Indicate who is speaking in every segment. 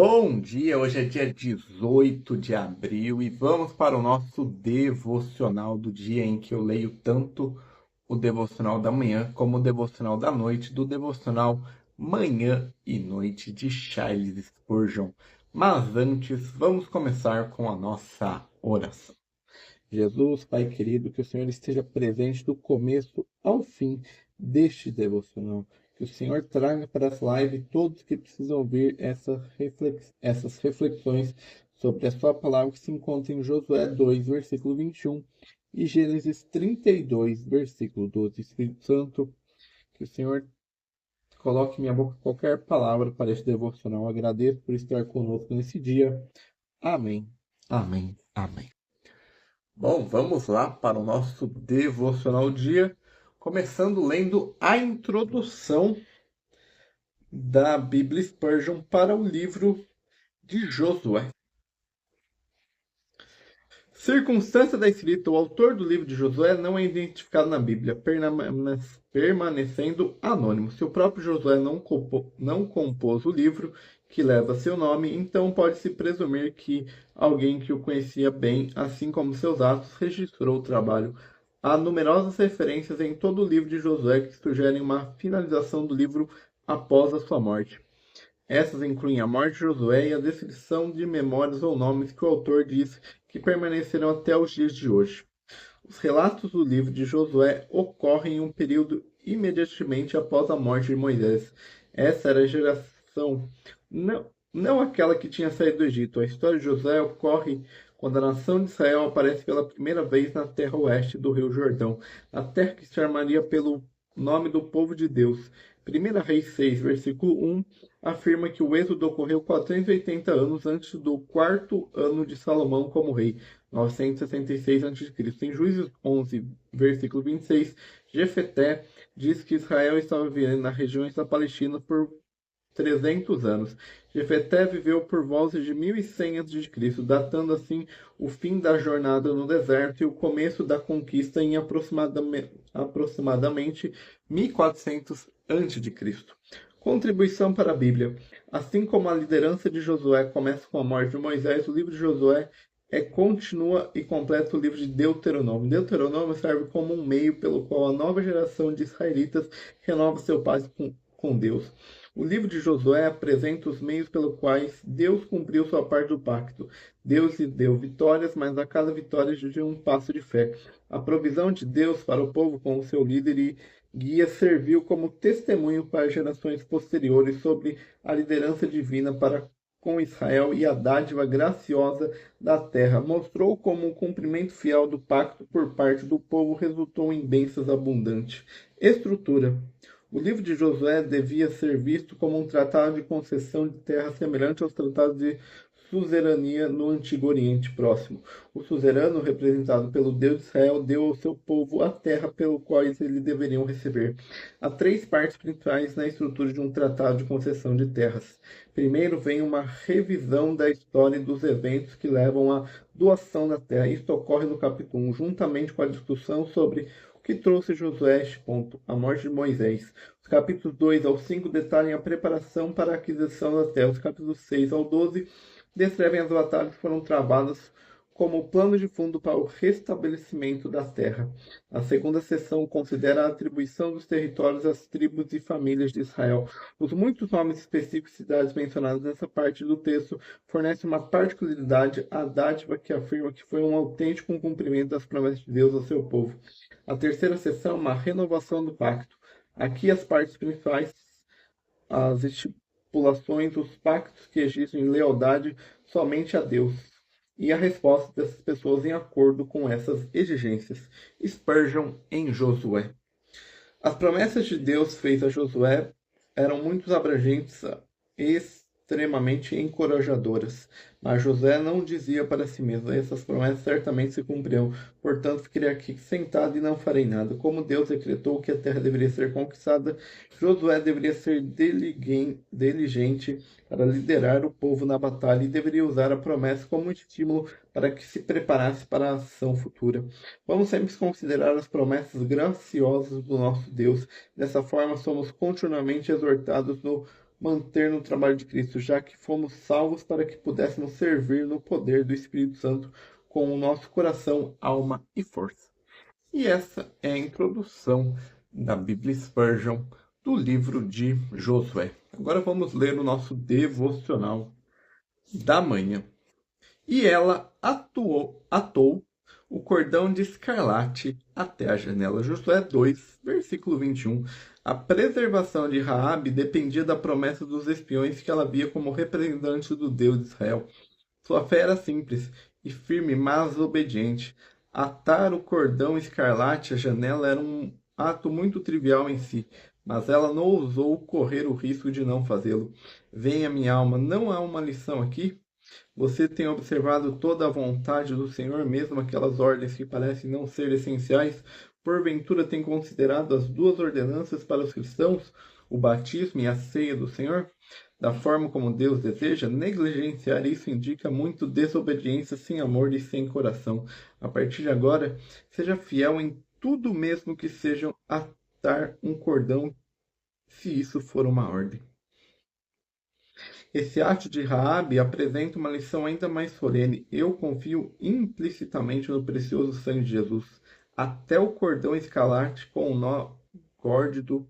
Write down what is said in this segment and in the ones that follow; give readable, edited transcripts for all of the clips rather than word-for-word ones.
Speaker 1: Bom dia, hoje é dia 18 de abril e vamos para o nosso devocional do dia em que eu leio tanto o devocional da manhã como o devocional da noite, do devocional Manhã e Noite de Charles Spurgeon. Mas antes, vamos começar com a nossa oração. Jesus, Pai querido, que o Senhor esteja presente do começo ao fim deste devocional. Que o Senhor traga para essa live todos que precisam ouvir essas reflexões sobre a sua palavra que se encontra em Josué 2, versículo 21 e Gênesis 32, versículo 12. Espírito Santo, que o Senhor coloque em minha boca qualquer palavra para este devocional. Agradeço por estar conosco nesse dia. Amém, amém, amém. Bom, vamos lá para o nosso devocional dia, começando lendo a introdução da Bíblia Spurgeon para o livro de Josué. Circunstância da escrita: o autor do livro de Josué não é identificado na Bíblia, permanecendo anônimo. Se o próprio Josué não compôs o livro que leva seu nome, então pode-se presumir que alguém que o conhecia bem, assim como seus atos, registrou o trabalho. Há numerosas referências em todo o livro de Josué que sugerem uma finalização do livro após a sua morte. Essas incluem a morte de Josué e a descrição de memórias ou nomes que o autor diz que permanecerão até os dias de hoje. Os relatos do livro de Josué ocorrem em um período imediatamente após a morte de Moisés. Essa era a geração, não aquela que tinha saído do Egito. A história de Josué ocorre quando a nação de Israel aparece pela primeira vez na terra oeste do rio Jordão, a terra que se chamaria pelo nome do povo de Deus. 1 Reis 6, versículo 1, afirma que o êxodo ocorreu 480 anos antes do quarto ano de Salomão como rei, 966 a.C. Em Juízes 11, versículo 26, Jefeté diz que Israel estava vivendo nas regiões da Palestina por 300 anos. Jefeté viveu por volta de 1100 a.C., datando assim o fim da jornada no deserto e o começo da conquista em aproximadamente 1400 a.C. Contribuição para a Bíblia. Assim como a liderança de Josué começa com a morte de Moisés, o livro de Josué continua e completa o livro de Deuteronômio. Deuteronômio serve como um meio pelo qual a nova geração de israelitas renova seu paz com Deus. O livro de Josué apresenta os meios pelos quais Deus cumpriu sua parte do pacto. Deus lhe deu vitórias, mas a cada vitória exigiu um passo de fé. A provisão de Deus para o povo com o seu líder e guia serviu como testemunho para gerações posteriores sobre a liderança divina para com Israel e a dádiva graciosa da terra. Mostrou como o cumprimento fiel do pacto por parte do povo resultou em bênçãos abundantes. Estrutura. O livro de Josué devia ser visto como um tratado de concessão de terra semelhante aos tratados de suzerania no Antigo Oriente Próximo. O suzerano, representado pelo Deus de Israel, deu ao seu povo a terra pelo qual eles deveriam receber. Há três partes principais na estrutura de um tratado de concessão de terras. Primeiro vem uma revisão da história e dos eventos que levam à doação da terra. Isto ocorre no capítulo 1, juntamente com a discussão sobre o que trouxe Josué a este ponto, a morte de Moisés. Os capítulos 2 ao 5 detalham a preparação para a aquisição da terra. Os capítulos 6 ao 12 descrevem as batalhas que foram travadas como plano de fundo para o restabelecimento da terra. A segunda seção considera a atribuição dos territórios às tribos e famílias de Israel. Os muitos nomes específicos e cidades mencionados nessa parte do texto fornecem uma particularidade à dádiva que afirma que foi um autêntico cumprimento das promessas de Deus ao seu povo. A terceira seção é uma renovação do pacto. Aqui as partes principais, as estipulações, os pactos que exigem lealdade somente a Deus e a resposta dessas pessoas em acordo com essas exigências. Spurgeon em Josué. As promessas de Deus feitas a Josué eram muito abrangentes e extremamente encorajadoras. Mas Josué não dizia para si mesmo: essas promessas certamente se cumprirão, portanto ficarei aqui sentado e não farei nada. Como Deus decretou que a terra deveria ser conquistada, Josué deveria ser diligente para liderar o povo na batalha e deveria usar a promessa como um estímulo para que se preparasse para a ação futura. Vamos sempre considerar as promessas graciosas do nosso Deus. Dessa forma, somos continuamente exortados no manter no trabalho de Cristo, já que fomos salvos para que pudéssemos servir no poder do Espírito Santo com o nosso coração, alma e força. E essa é a introdução da Bíblia Spurgeon do livro de Josué. Agora vamos ler o nosso devocional da manhã. E ela atou o cordão de escarlate até a janela. Josué 2, versículo 21. A preservação de Raabe dependia da promessa dos espiões que ela via como representante do Deus de Israel. Sua fé era simples e firme, mas obediente. Atar o cordão escarlate à janela era um ato muito trivial em si, mas ela não ousou correr o risco de não fazê-lo. Venha, minha alma, não há uma lição aqui? Você tem observado toda a vontade do Senhor, mesmo aquelas ordens que parecem não ser essenciais? Porventura tem considerado as duas ordenanças para os cristãos, o batismo e a ceia do Senhor? Da forma como Deus deseja, negligenciar isso indica muito desobediência sem amor e sem coração. A partir de agora, seja fiel em tudo, mesmo que seja atar um cordão, se isso for uma ordem. Esse ato de Raabe apresenta uma lição ainda mais solene. Eu confio implicitamente no precioso sangue de Jesus. Até o cordão escarlate com o nó górdido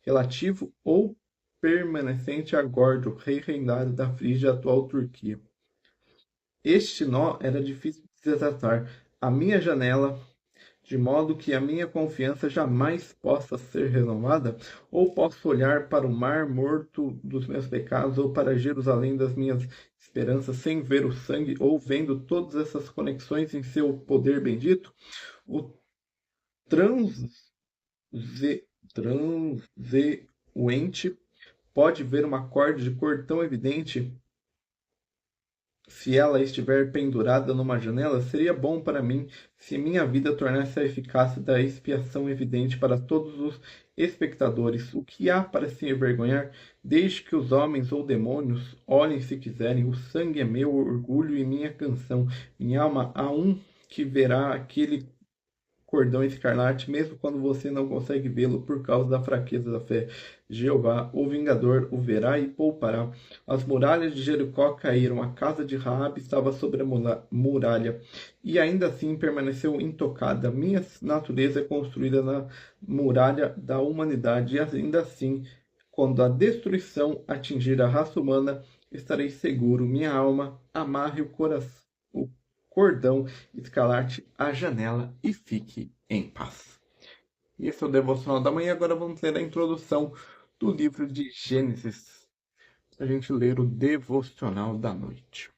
Speaker 1: relativo ou permanecente a Gordo, rei reinado da Frígia, atual Turquia. Este nó era difícil de desatar. A minha janela, de modo que a minha confiança jamais possa ser renovada? Ou posso olhar para o mar morto dos meus pecados, ou para Jerusalém das minhas esperanças, sem ver o sangue, ou vendo todas essas conexões em seu poder bendito? O transeunte pode ver uma corda de cor tão evidente. Se ela estiver pendurada numa janela, seria bom para mim se minha vida tornasse a eficácia da expiação evidente para todos os espectadores. O que há para se envergonhar, desde que os homens ou demônios olhem se quiserem? O sangue é meu orgulho e minha canção. Minha alma, há um que verá aquele cordão escarlate, mesmo quando você não consegue vê-lo por causa da fraqueza da fé. Jeová, o vingador, o verá e poupará. As muralhas de Jericó caíram, a casa de Raabe estava sobre a muralha, e ainda assim permaneceu intocada. Minha natureza é construída na muralha da humanidade, e ainda assim, quando a destruição atingir a raça humana, estarei seguro. Minha alma, amarre o cordão escarlate à janela e fique em paz. Esse é o devocional da manhã. Agora vamos ler a introdução do livro de Gênesis, para a gente ler o devocional da noite.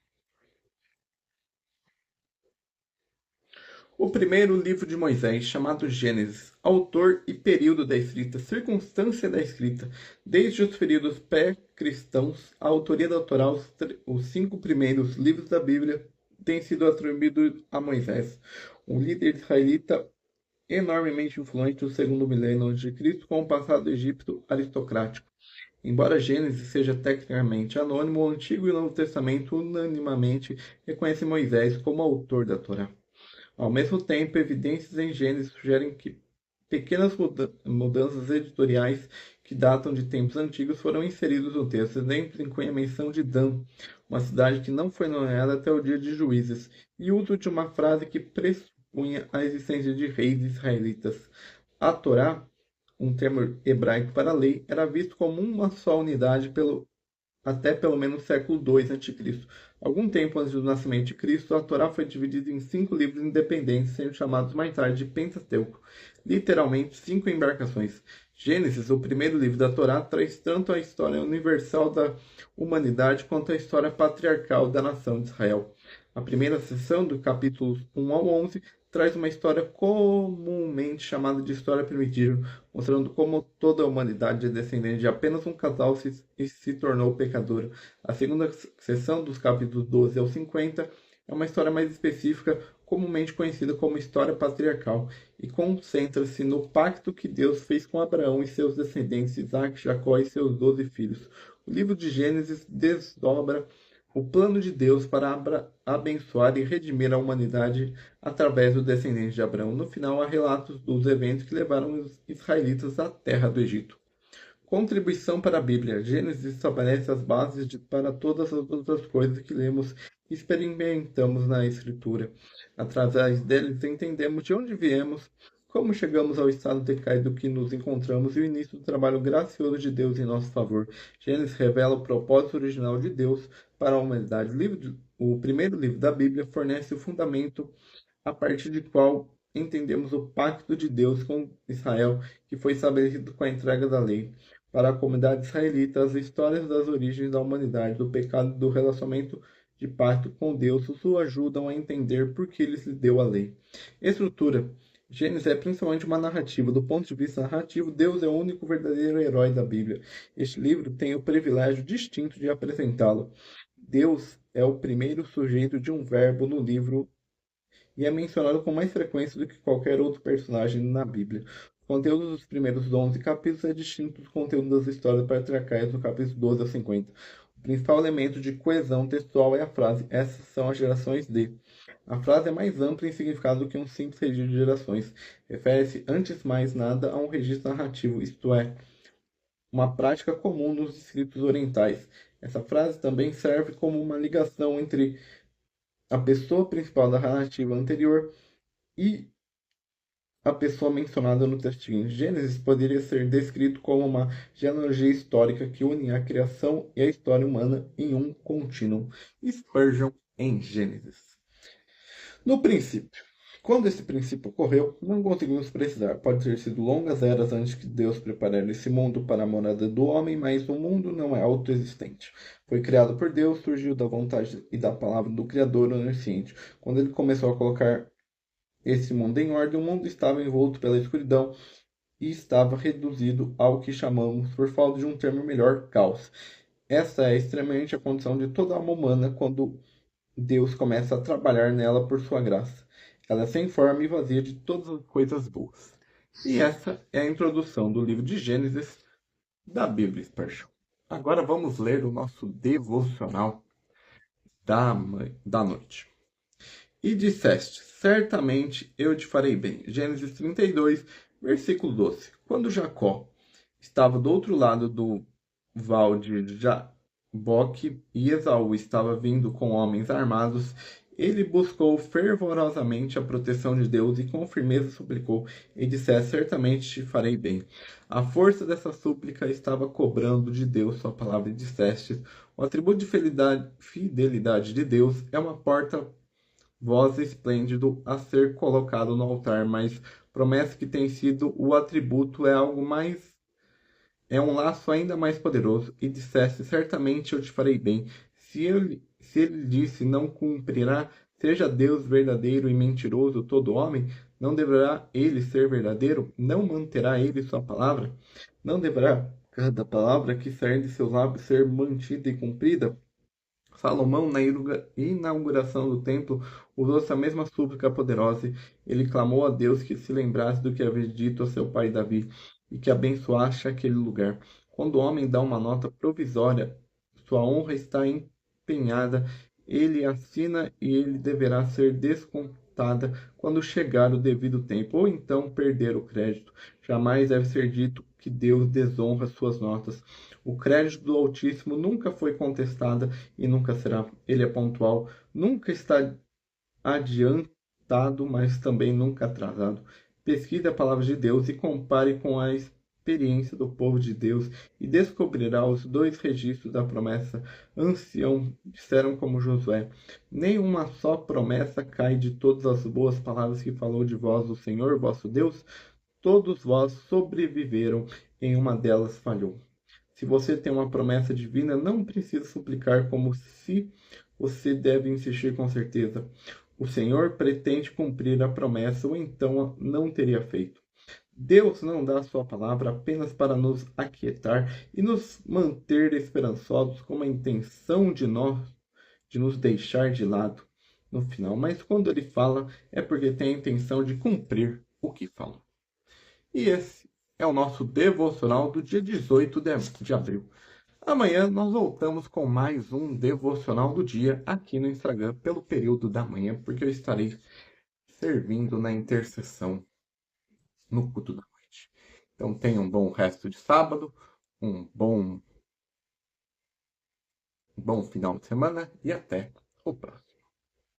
Speaker 1: O primeiro livro de Moisés, chamado Gênesis, autor e período da escrita, circunstância da escrita, desde os períodos pré-cristãos, a autoria da Torá, os 5 primeiros livros da Bíblia, tem sido atribuído a Moisés, um líder israelita enormemente influente do segundo milênio antes de Cristo, com um passado egípcio aristocrático. Embora Gênesis seja tecnicamente anônimo, o Antigo e o Novo Testamento unanimamente reconhecem Moisés como autor da Torá. Ao mesmo tempo, evidências em Gênesis sugerem que pequenas mudanças editoriais que datam de tempos antigos foram inseridos no texto. Exemplos incluem a menção de Dan, uma cidade que não foi nomeada até o dia de Juízes, e o uso de uma frase que pressupunha a existência de reis israelitas. A Torá, um termo hebraico para lei, era visto como uma só unidade até pelo menos século II a.C. Algum tempo antes do nascimento de Cristo, a Torá foi dividida em 5 livros independentes, sendo chamados mais tarde de Pentateuco, literalmente 5 embarcações. Gênesis, o primeiro livro da Torá, traz tanto a história universal da humanidade quanto a história patriarcal da nação de Israel. A primeira seção, do capítulos 1 ao 11, traz uma história comumente chamada de história primitiva, mostrando como toda a humanidade é descendente de apenas um casal e se tornou pecadora. A segunda seção, dos capítulos 12 ao 50, é uma história mais específica, comumente conhecida como história patriarcal, e concentra-se no pacto que Deus fez com Abraão e seus descendentes, Isaac, Jacó e seus 12 filhos. O livro de Gênesis desdobra o plano de Deus para abençoar e redimir a humanidade através dos descendentes de Abraão. No final, há relatos dos eventos que levaram os israelitas à terra do Egito. Contribuição para a Bíblia. Gênesis estabelece as bases para todas as outras coisas que lemos e experimentamos na Escritura. Através deles, entendemos de onde viemos, como chegamos ao estado decaído que nos encontramos e o início do trabalho gracioso de Deus em nosso favor. Gênesis revela o propósito original de Deus para a humanidade. O primeiro livro da Bíblia fornece o fundamento a partir de qual entendemos o pacto de Deus com Israel, que foi estabelecido com a entrega da lei. Para a comunidade israelita, as histórias das origens da humanidade, do pecado e do relacionamento de pacto com Deus os ajudam a entender por que ele lhes deu a lei. Estrutura. Gênesis é principalmente uma narrativa. Do ponto de vista narrativo, Deus é o único verdadeiro herói da Bíblia. Este livro tem o privilégio distinto de apresentá-lo. Deus é o primeiro sujeito de um verbo no livro e é mencionado com mais frequência do que qualquer outro personagem na Bíblia. O conteúdo dos primeiros 11 capítulos é distinto do conteúdo das histórias patriarcais no capítulo 12 a 50. O principal elemento de coesão textual é a frase "essas são as gerações de". A frase é mais ampla em significado do que um simples registro de gerações. Refere-se, antes de mais nada, a um registro narrativo, isto é, uma prática comum nos escritos orientais. Essa frase também serve como uma ligação entre a pessoa principal da narrativa anterior e a pessoa mencionada no texto seguinte. Gênesis poderia ser descrito como uma genealogia histórica que une a criação e a história humana em um contínuo. Spurgeon em Gênesis. No princípio. Quando esse princípio ocorreu, não conseguimos precisar. Pode ter sido longas eras antes que Deus preparasse esse mundo para a morada do homem, mas o mundo não é autoexistente. Foi criado por Deus, surgiu da vontade e da palavra do Criador onisciente. Quando ele começou a colocar esse mundo em ordem, o mundo estava envolto pela escuridão e estava reduzido ao que chamamos, por falta de um termo melhor, caos. Essa é extremamente a condição de toda alma humana quando Deus começa a trabalhar nela por sua graça. Ela é sem forma e vazia de todas as coisas boas. E essa é a introdução do livro de Gênesis da Bíblia Spurgeon. Agora vamos ler o nosso devocional da noite. E disseste, certamente eu te farei bem. Gênesis 32, versículo 12. Quando Jacó estava do outro lado do val de Jaboque e Esaú estava vindo com homens armados, ele buscou fervorosamente a proteção de Deus e com firmeza suplicou, e disseste, certamente te farei bem. A força dessa súplica estava cobrando de Deus sua palavra e disseste, o atributo de fidelidade de Deus é uma porta-voz esplêndido a ser colocado no altar, mas promessa que tem sido o atributo é algo mais, é um laço ainda mais poderoso, e disseste, certamente eu te farei bem. Se ele disse, não cumprirá, seja Deus verdadeiro e mentiroso todo homem, não deverá ele ser verdadeiro? Não manterá ele sua palavra? Não deverá cada palavra que sair de seus lábios ser mantida e cumprida? Salomão, na inauguração do templo, usou essa mesma súplica poderosa. Ele clamou a Deus que se lembrasse do que havia dito a seu pai Davi e que abençoasse aquele lugar. Quando o homem dá uma nota provisória, sua honra está empenhada, ele assina e ele deverá ser descontada quando chegar o devido tempo, ou então perder o crédito. Jamais deve ser dito que Deus desonra suas notas. O crédito do Altíssimo nunca foi contestado e nunca será. Ele é pontual, nunca está adiantado, mas também nunca atrasado. Pesquise a palavra de Deus e compare com a experiência do povo de Deus e descobrirá os dois registros da promessa. Ancião disseram como Josué, nenhuma só promessa cai de todas as boas palavras que falou de vós o Senhor, vosso Deus. Todos vós sobreviveram, em uma delas falhou. Se você tem uma promessa divina, não precisa suplicar como se você deve insistir com certeza. O Senhor pretende cumprir a promessa, ou então não teria feito. Deus não dá a sua palavra apenas para nos aquietar e nos manter esperançosos com a intenção de nos deixar de lado no final. Mas quando ele fala, é porque tem a intenção de cumprir o que falou. E esse é o nosso devocional do dia 18 de abril. Amanhã nós voltamos com mais um devocional do dia aqui no Instagram pelo período da manhã, porque eu estarei servindo na intercessão no culto da noite. Então tenha um bom resto de sábado, um bom final de semana e até o próximo.